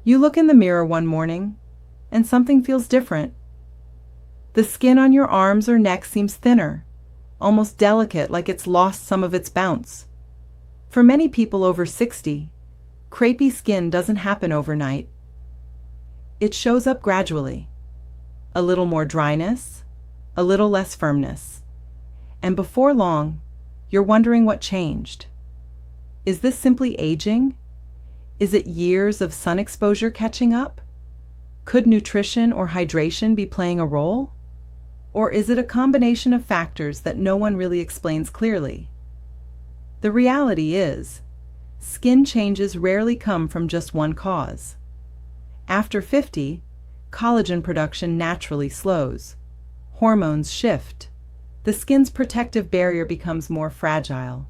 You look in the mirror one morning, and something feels different. The skin on your arms or neck seems thinner, almost delicate, like it's lost some of its bounce. For many people over 60, crepey skin doesn't happen overnight. It shows up gradually. A little more dryness, a little less firmness. And before long, you're wondering what changed. Is this simply aging? Is it years of sun exposure catching up? Could nutrition or hydration be playing a role? Or is it a combination of factors that no one really explains clearly? The reality is, skin changes rarely come from just one cause. After 50, collagen production naturally slows. Hormones shift. The skin's protective barrier becomes more fragile.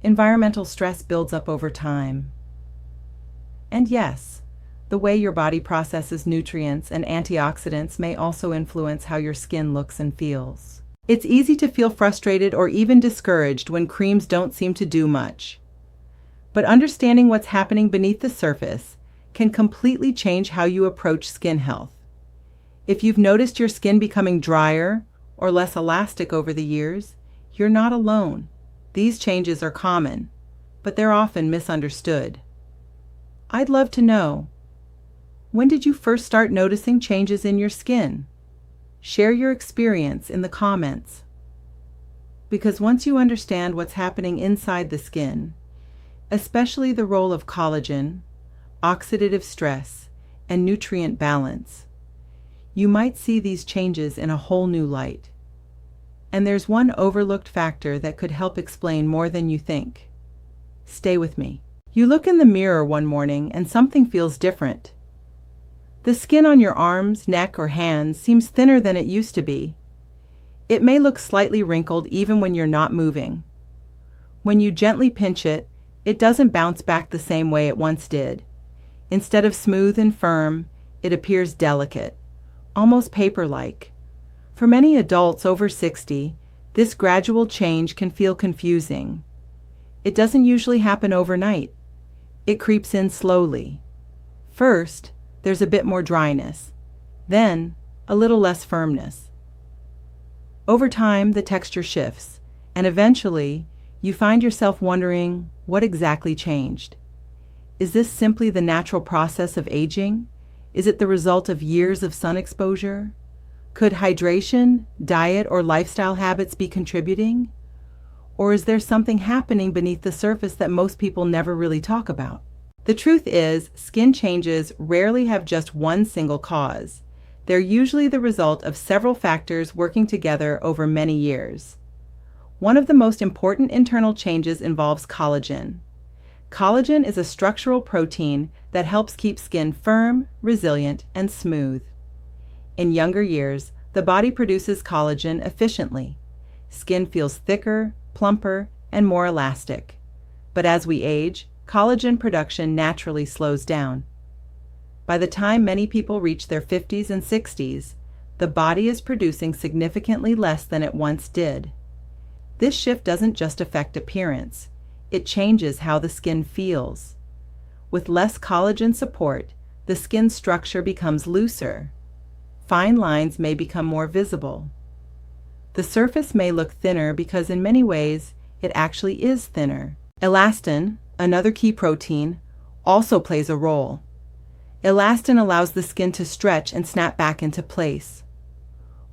Environmental stress builds up over time. And yes, the way your body processes nutrients and antioxidants may also influence how your skin looks and feels. It's easy to feel frustrated or even discouraged when creams don't seem to do much. But understanding what's happening beneath the surface can completely change how you approach skin health. If you've noticed your skin becoming drier or less elastic over the years, you're not alone. These changes are common, but they're often misunderstood. I'd love to know, when did you first start noticing changes in your skin? Share your experience in the comments. Because once you understand what's happening inside the skin, especially the role of collagen, oxidative stress, and nutrient balance, you might see these changes in a whole new light. And there's one overlooked factor that could help explain more than you think. Stay with me. You look in the mirror one morning and something feels different. The skin on your arms, neck, or hands seems thinner than it used to be. It may look slightly wrinkled even when you're not moving. When you gently pinch it, it doesn't bounce back the same way it once did. Instead of smooth and firm, it appears delicate, almost paper-like. For many adults over 60, this gradual change can feel confusing. It doesn't usually happen overnight. It creeps in slowly. First, there's a bit more dryness, then a little less firmness. Over time, the texture shifts, and eventually, you find yourself wondering what exactly changed. Is this simply the natural process of aging? Is it the result of years of sun exposure? Could hydration, diet, or lifestyle habits be contributing? Or is there something happening beneath the surface that most people never really talk about? The truth is, skin changes rarely have just one single cause. They're usually the result of several factors working together over many years. One of the most important internal changes involves collagen. Collagen is a structural protein that helps keep skin firm, resilient, and smooth. In younger years, the body produces collagen efficiently. Skin feels thicker, plumper, and more elastic. But as we age, collagen production naturally slows down. By the time many people reach their 50s and 60s, the body is producing significantly less than it once did. This shift doesn't just affect appearance, it changes how the skin feels. With less collagen support, the skin structure becomes looser. Fine lines may become more visible. The surface may look thinner because in many ways, it actually is thinner. Elastin, another key protein, also plays a role. Elastin allows the skin to stretch and snap back into place.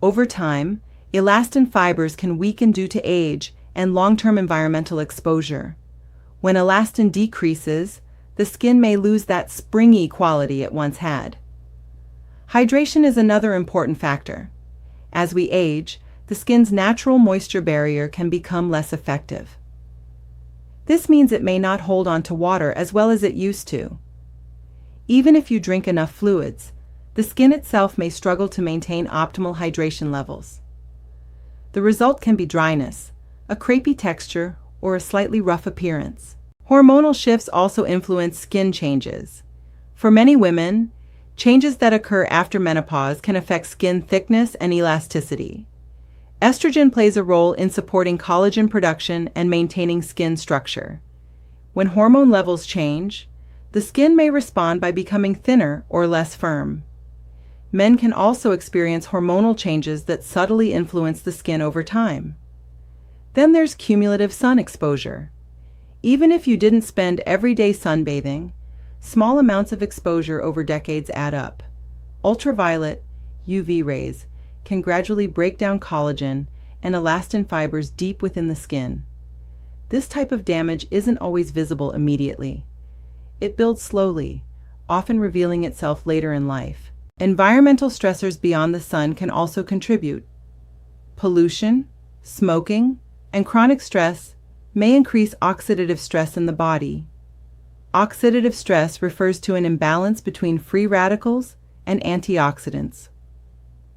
Over time, elastin fibers can weaken due to age and long-term environmental exposure. When elastin decreases, the skin may lose that springy quality it once had. Hydration is another important factor. As we age, the skin's natural moisture barrier can become less effective. This means it may not hold on to water as well as it used to. Even if you drink enough fluids, the skin itself may struggle to maintain optimal hydration levels. The result can be dryness, a crepey texture, or a slightly rough appearance. Hormonal shifts also influence skin changes. For many women, changes that occur after menopause can affect skin thickness and elasticity. Estrogen plays a role in supporting collagen production and maintaining skin structure. When hormone levels change, The skin may respond by becoming thinner or less firm. Men can also experience hormonal changes that subtly influence the skin over time. Then there's cumulative sun exposure. Even if you didn't spend every day sunbathing, small amounts of exposure over decades add up. Ultraviolet, UV rays, can gradually break down collagen and elastin fibers deep within the skin. This type of damage isn't always visible immediately. It builds slowly, often revealing itself later in life. Environmental stressors beyond the sun can also contribute. Pollution, smoking, and chronic stress may increase oxidative stress in the body. Oxidative stress refers to an imbalance between free radicals and antioxidants.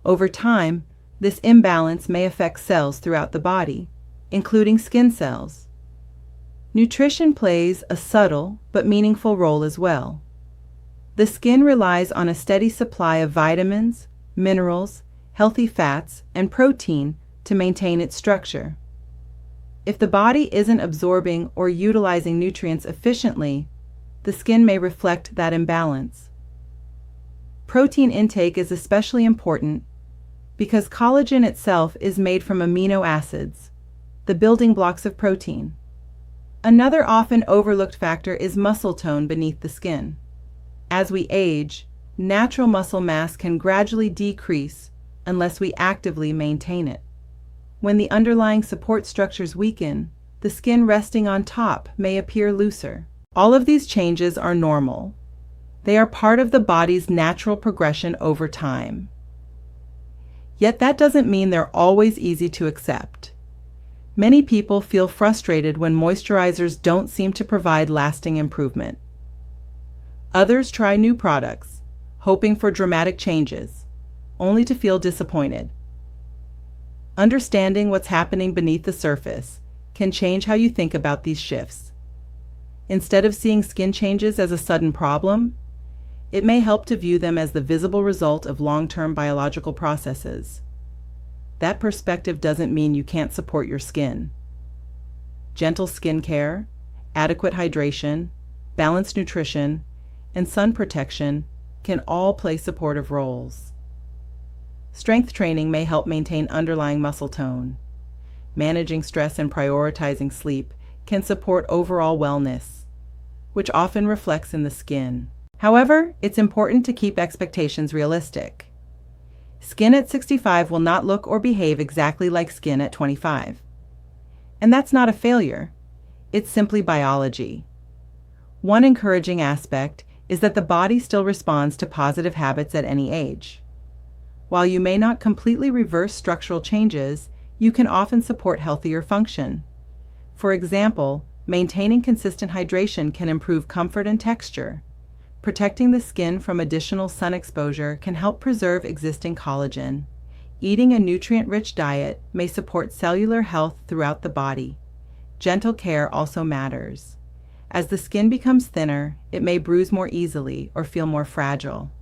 Over time, this imbalance may affect cells throughout the body, including skin cells. Nutrition plays a subtle but meaningful role as well. The skin relies on a steady supply of vitamins, minerals, healthy fats, and protein to maintain its structure. If the body isn't absorbing or utilizing nutrients efficiently, the skin may reflect that imbalance. Protein intake is especially important because collagen itself is made from amino acids, the building blocks of protein. Another often overlooked factor is muscle tone beneath the skin. As we age, natural muscle mass can gradually decrease unless we actively maintain it. When the underlying support structures weaken, the skin resting on top may appear looser. All of these changes are normal. They are part of the body's natural progression over time. Yet that doesn't mean they're always easy to accept. Many people feel frustrated when moisturizers don't seem to provide lasting improvement. Others try new products, hoping for dramatic changes, only to feel disappointed. Understanding what's happening beneath the surface can change how you think about these shifts. Instead of seeing skin changes as a sudden problem, it may help to view them as the visible result of long-term biological processes. That perspective doesn't mean you can't support your skin. Gentle skin care, adequate hydration, balanced nutrition, and sun protection can all play supportive roles. Strength training may help maintain underlying muscle tone. Managing stress and prioritizing sleep can support overall wellness, which often reflects in the skin. However, it's important to keep expectations realistic. Skin at 65 will not look or behave exactly like skin at 25. And that's not a failure. It's simply biology. One encouraging aspect is that the body still responds to positive habits at any age. While you may not completely reverse structural changes, you can often support healthier function. For example, maintaining consistent hydration can improve comfort and texture. Protecting the skin from additional sun exposure can help preserve existing collagen. Eating a nutrient-rich diet may support cellular health throughout the body. Gentle care also matters. As the skin becomes thinner, it may bruise more easily or feel more fragile.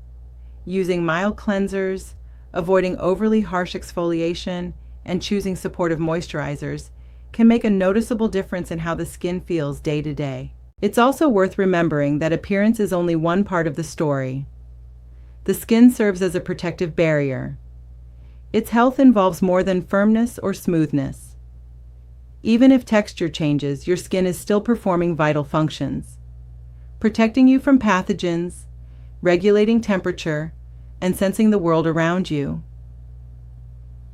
Using mild cleansers, avoiding overly harsh exfoliation, and choosing supportive moisturizers can make a noticeable difference in how the skin feels day to day. It's also worth remembering that appearance is only one part of the story. The skin serves as a protective barrier. Its health involves more than firmness or smoothness. Even if texture changes, your skin is still performing vital functions, protecting you from pathogens, regulating temperature, and sensing the world around you.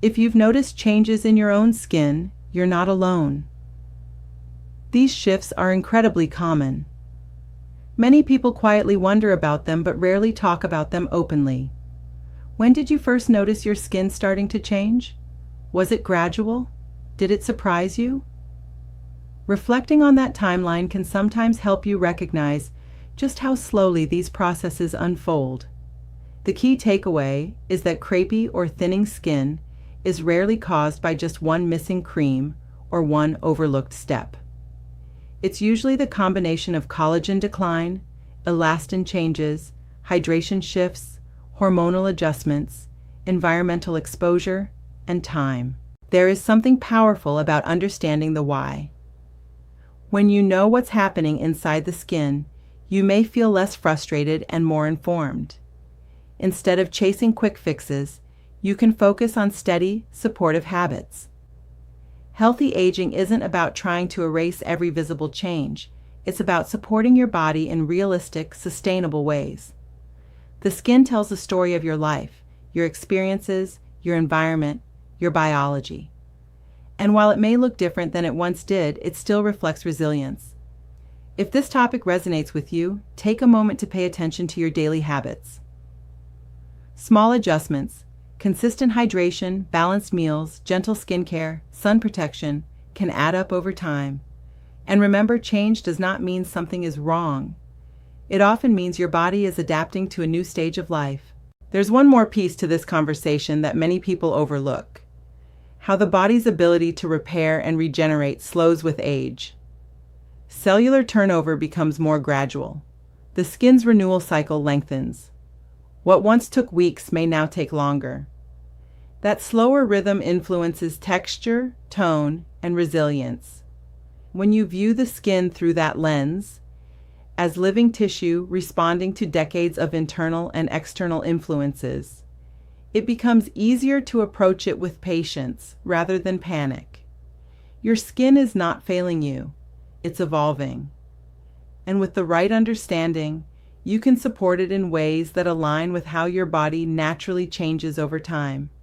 If you've noticed changes in your own skin, you're not alone. These shifts are incredibly common. Many people quietly wonder about them but rarely talk about them openly. When did you first notice your skin starting to change? Was it gradual? Did it surprise you? Reflecting on that timeline can sometimes help you recognize just how slowly these processes unfold. The key takeaway is that crepey or thinning skin is rarely caused by just one missing cream or one overlooked step. It's usually the combination of collagen decline, elastin changes, hydration shifts, hormonal adjustments, environmental exposure, and time. There is something powerful about understanding the why. When you know what's happening inside the skin, you may feel less frustrated and more informed. Instead of chasing quick fixes, you can focus on steady, supportive habits. Healthy aging isn't about trying to erase every visible change. It's about supporting your body in realistic, sustainable ways. The skin tells the story of your life, your experiences, your environment, your biology. And while it may look different than it once did, it still reflects resilience. If this topic resonates with you, take a moment to pay attention to your daily habits. Small adjustments, consistent hydration, balanced meals, gentle skincare, sun protection can add up over time. And remember, change does not mean something is wrong. It often means your body is adapting to a new stage of life. There's one more piece to this conversation that many people overlook: how the body's ability to repair and regenerate slows with age. Cellular turnover becomes more gradual. The skin's renewal cycle lengthens. What once took weeks may now take longer. That slower rhythm influences texture, tone, and resilience. When you view the skin through that lens, as living tissue responding to decades of internal and external influences, it becomes easier to approach it with patience rather than panic. Your skin is not failing you, it's evolving. And with the right understanding, you can support it in ways that align with how your body naturally changes over time.